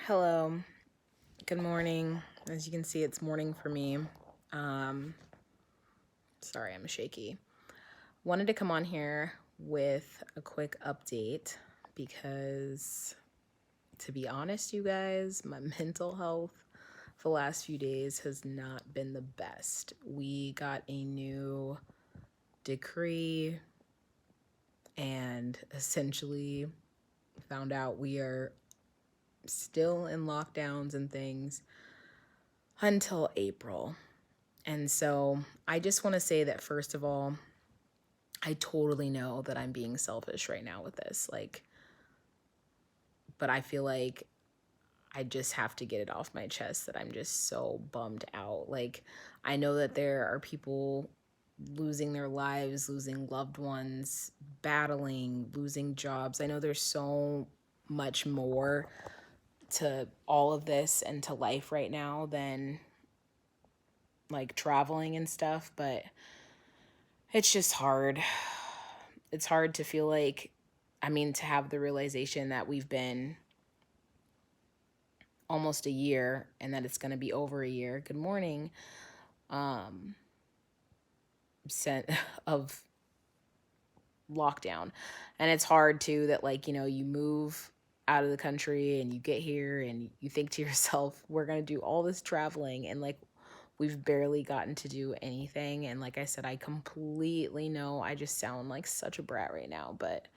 Hello, good morning. As you can see, it's morning for me. Um, Sorry, I'm shaky. Wanted to come on here with a quick update because, to be honest, you guys, my mental health for the last few days has not been the best. We got a new decree and essentially found out we are still in lockdowns and things until April. And so I just want to say that, first of all, I totally know that I'm being selfish right now with this. But I feel like I just have to get it off my chest that I'm just so bummed out. I know that there are people losing their lives, losing loved ones, battling, losing jobs. I know there's so much more to all of this and to life right now than like traveling and stuff, but it's just hard. It's hard to feel like, to have the realization that we've been almost a year and that it's going to be over a year. Good morning. Um, Sent of lockdown. And it's hard too that, you move out of the country and you get here and you think to yourself, we're going to do all this traveling, and we've barely gotten to do anything. And like I said, I completely know I just sound like such a brat right now, but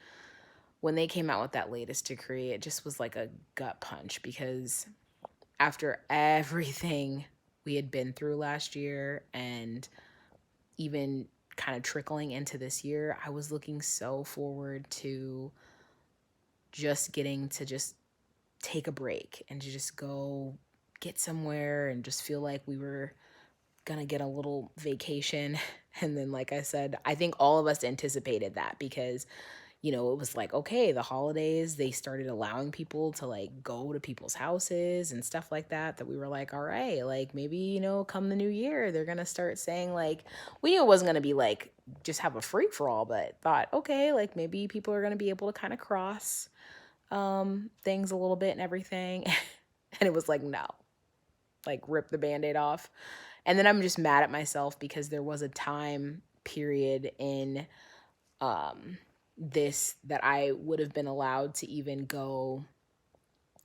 when they came out with that latest decree, it just was like a gut punch, because after everything we had been through last year and even kind of trickling into this year, I was looking so forward to just getting to just take a break and to just go get somewhere and just feel like we were gonna get a little vacation. And then, like I said, I think all of us anticipated that, because it was like, okay, the holidays, they started allowing people to go to people's houses and stuff like that, that we were like, all right, maybe, come the new year, they're going to start saying, we knew it wasn't going to be just have a free for all, but thought, okay, maybe people are going to be able to kind of cross things a little bit and everything. And it was like, no, rip the Band-Aid off. And then I'm just mad at myself because there was a time period in this that I would have been allowed to even go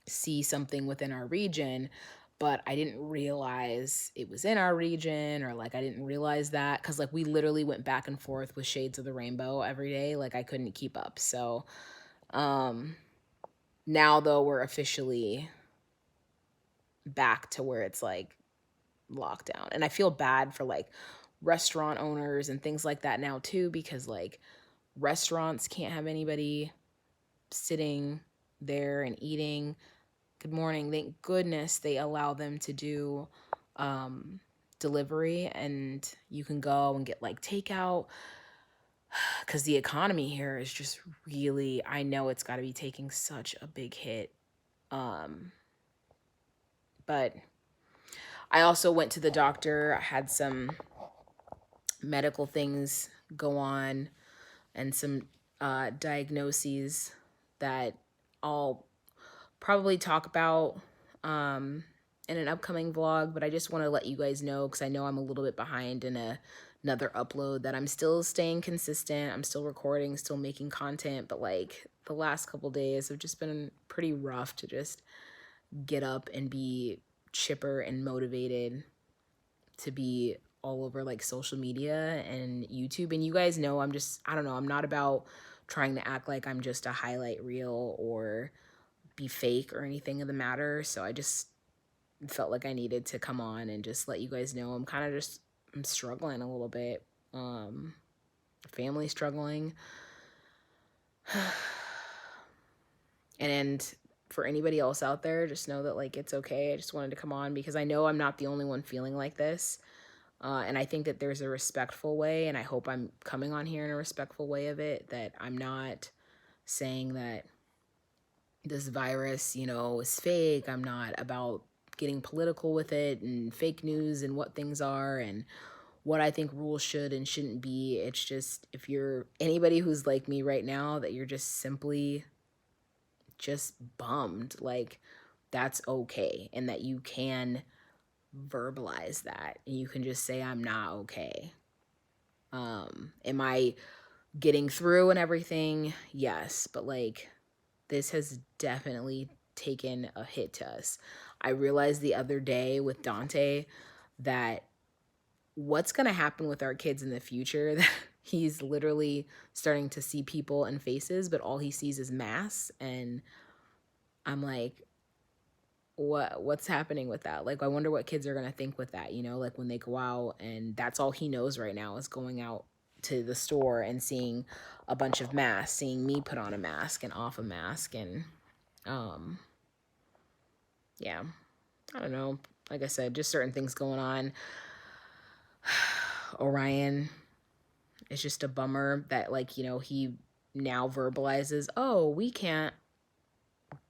see something within our region, but I didn't realize it was in our region, or I didn't realize that, because we literally went back and forth with shades of the rainbow every day. I couldn't keep up. So now, though, we're officially back to where it's lockdown, and I feel bad for restaurant owners and things like that now too, because restaurants can't have anybody sitting there and eating. Good morning. Thank goodness they allow them to do delivery, and you can go and get takeout, because the economy here is just really, I know it's got to be taking such a big hit. But I also went to the doctor. I had some medical things go on and some diagnoses that I'll probably talk about in an upcoming vlog, but I just want to let you guys know, because I know I'm a little bit behind in another upload, that I'm still staying consistent. I'm still recording, still making content, but the last couple days have just been pretty rough to just get up and be chipper and motivated to be all over social media and YouTube. And you guys know I don't know, I'm not about trying to act like I'm just a highlight reel or be fake or anything of the matter. So I just felt like I needed to come on and just let you guys know I'm struggling a little bit. Family struggling. And for anybody else out there, just know that it's okay. I just wanted to come on because I know I'm not the only one feeling like this. And I think that there's a respectful way, and I hope I'm coming on here in a respectful way of it, that I'm not saying that this virus, is fake. I'm not about getting political with it and fake news and what things are and what I think rules should and shouldn't be. It's just, if you're anybody who's like me right now, that you're just simply just bummed. that's okay, and that you can verbalize that, and you can just say, I'm not okay. Am I getting through and everything? Yes, but like, this has definitely taken a hit to us. I realized the other day with Dante that what's going to happen with our kids in the future, that he's literally starting to see people and faces, but all he sees is masks. And I'm like, what's happening with that? Like, I wonder what kids are going to think with that, you know, like when they go out and that's all he knows right now is going out to the store and seeing a bunch of masks, seeing me put on a mask and off a mask. And um yeah, I don't know. Like I said, just certain things going on. Orion, it's just a bummer that, like, you know, he now verbalizes, oh, we can't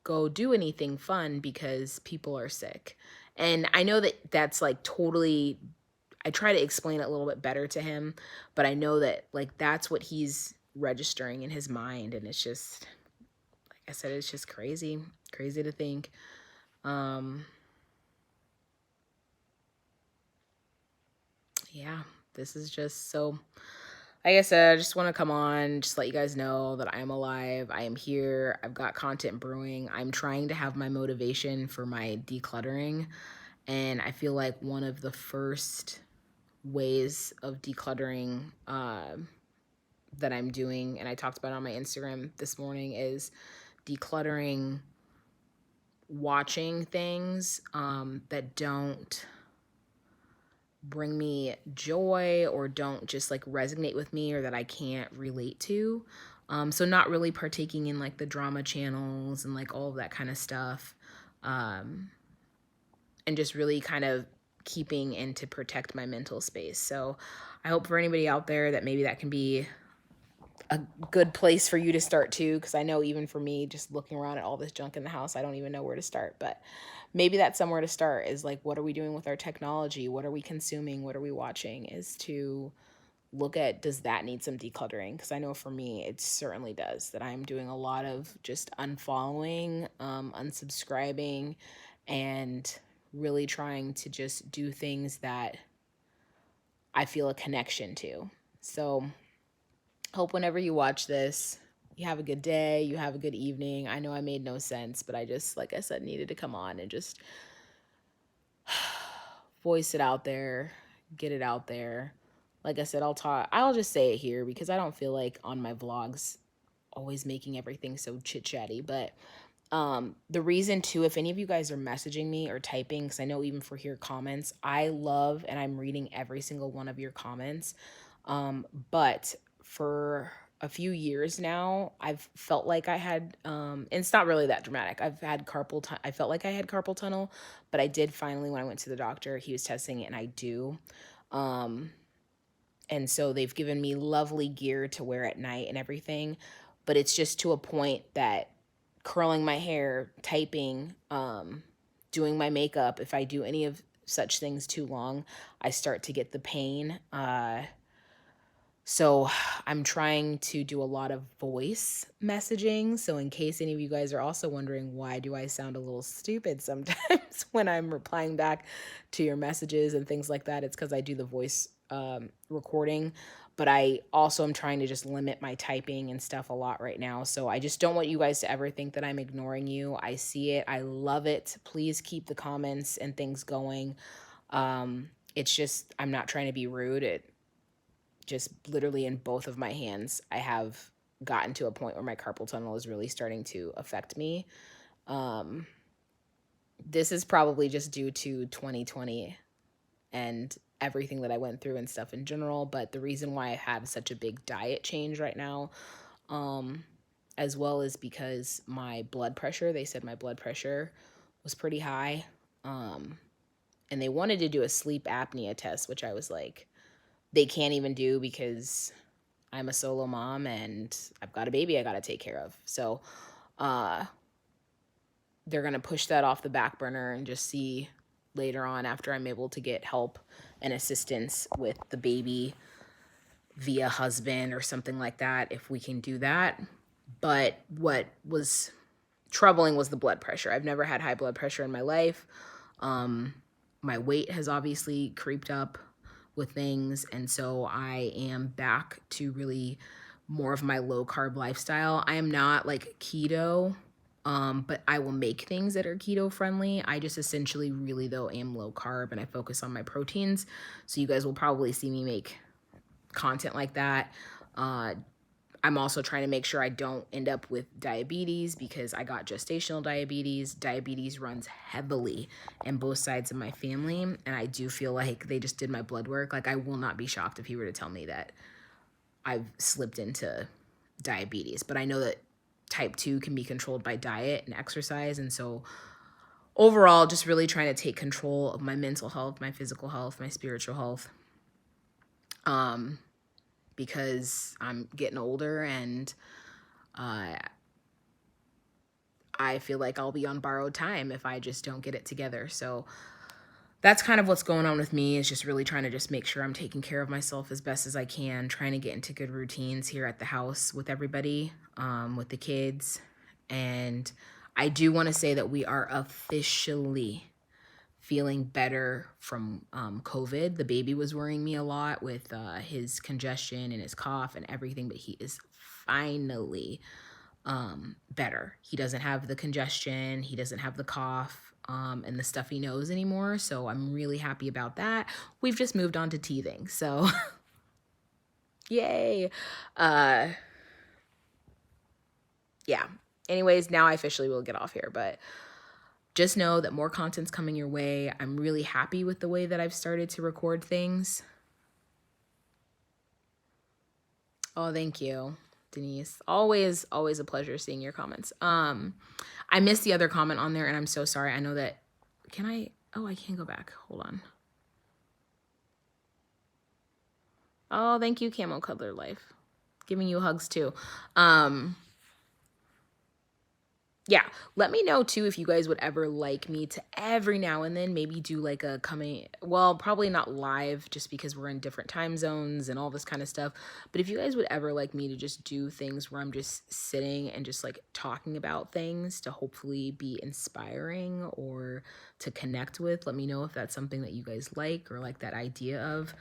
go do anything fun because people are sick. And I know that that's like totally, I try to explain it a little bit better to him, but I know that like that's what he's registering in his mind. And it's just, like I said, it's just crazy, crazy to think. Yeah, this is just so, like I said, I just want to come on, just let you guys know that I am alive. I am here. I've got content brewing. I'm trying to have my motivation for my decluttering. And I feel like one of the first ways of decluttering that I'm doing, and I talked about it on my Instagram this morning, is decluttering watching things that don't bring me joy or don't just like resonate with me or that I can't relate to. So not really partaking in like the drama channels and like all of that kind of stuff. And just really kind of keeping and to protect my mental space. So I hope for anybody out there that maybe that can be a good place for you to start too, because I know even for me, just looking around at all this junk in the house, I don't even know where to start. But maybe that's somewhere to start, is like, what are we doing with our technology? What are we consuming? What are we watching? Is to look at, does that need some decluttering? Because I know for me, it certainly does. That I'm doing a lot of just unfollowing, unsubscribing, and really trying to just do things that I feel a connection to. So hope whenever you watch this, you have a good day, you have a good evening. I know I made no sense, but I just, like I said, needed to come on and just voice it out there, get it out there. Like I said, I'll just say it here because I don't feel like on my vlogs always making everything so chit chatty. But the reason too, if any of you guys are messaging me or typing, because I know even for here comments, I love and I'm reading every single one of your comments. But for a few years now, I've felt like I had, and it's not really that dramatic. I've had I felt like I had carpal tunnel, but I did finally, when I went to the doctor, he was testing it and I do. And so they've given me lovely gear to wear at night and everything. But it's just to a point that curling my hair, typing, doing my makeup, if I do any of such things too long, I start to get the pain. So I'm trying to do a lot of voice messaging. So in case any of you guys are also wondering, why do I sound a little stupid sometimes when I'm replying back to your messages and things like that, it's because I do the voice recording. But I also am trying to just limit my typing and stuff a lot right now. So I just don't want you guys to ever think that I'm ignoring you. I see it. I love it. Please keep the comments and things going. It's just, I'm not trying to be rude. It just literally in both of my hands, I have gotten to a point where my carpal tunnel is really starting to affect me. This is probably just due to 2020 and everything that I went through and stuff in general. But the reason why I have such a big diet change right now, as well, is because my blood pressure, they said my blood pressure was pretty high. And they wanted to do a sleep apnea test, which I was like, they can't even do because I'm a solo mom and I've got a baby I got to take care of. So they're going to push that off the back burner and just see later on, after I'm able to get help and assistance with the baby via husband or something like that, if we can do that. But what was troubling was the blood pressure. I've never had high blood pressure in my life. My weight has obviously creeped up with things. And so I am back to really more of my low carb lifestyle. I am not like keto, but I will make things that are keto friendly. I just essentially really though am low carb and I focus on my proteins. So you guys will probably see me make content like that. I'm also trying to make sure I don't end up with diabetes because I got gestational diabetes. Diabetes runs heavily in both sides of my family. And I do feel like they just did my blood work. Like I will not be shocked if he were to tell me that I've slipped into diabetes. But I know that type 2 can be controlled by diet and exercise. And so overall, just really trying to take control of my mental health, my physical health, my spiritual health. Because I'm getting older and I feel like I'll be on borrowed time if I just don't get it together. So that's kind of what's going on with me, is just really trying to just make sure I'm taking care of myself as best as I can, trying to get into good routines here at the house with everybody, with the kids. And I do want to say that we are officially feeling better from COVID. The baby was worrying me a lot with his congestion and his cough and everything, but he is finally better. He doesn't have the congestion, he doesn't have the cough, and the stuffy nose anymore. So I'm really happy about that. We've just moved on to teething, so yay. Yeah. Anyways, now I officially will get off here, but just know that more content's coming your way. I'm really happy with the way that I've started to record things. Oh, thank you, Denise. Always a pleasure seeing your comments. I missed the other comment on there and I'm so sorry. I know that, I can't go back. Hold on. Oh, thank you, Camo Cuddler Life. Giving you hugs too. Yeah, let me know too if you guys would ever like me to every now and then maybe do like a probably not live just because we're in different time zones and all this kind of stuff. But if you guys would ever like me to just do things where I'm just sitting and just like talking about things to hopefully be inspiring or to connect with, let me know if that's something that you guys like or like that idea of.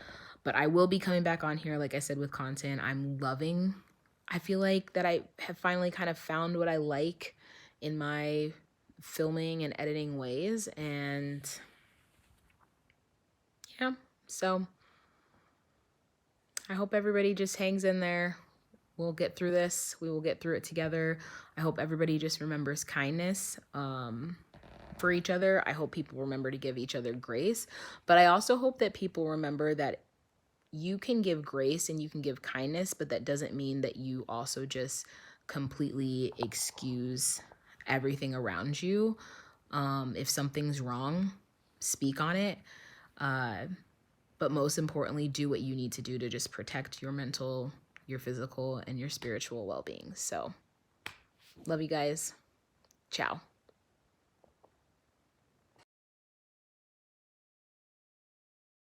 But I will be coming back on here, like I said, with content. I feel like that I have finally kind of found what I like in my filming and editing ways. And yeah, so I hope everybody just hangs in there. We'll get through this. We will get through it together. I hope everybody just remembers kindness for each other. I hope people remember to give each other grace. But I also hope that people remember that you can give grace and you can give kindness, but that doesn't mean that you also just completely excuse everything around you. If something's wrong, speak on it. But most importantly, do what you need to do to just protect your mental, your physical, and your spiritual well-being. So, love you guys. Ciao.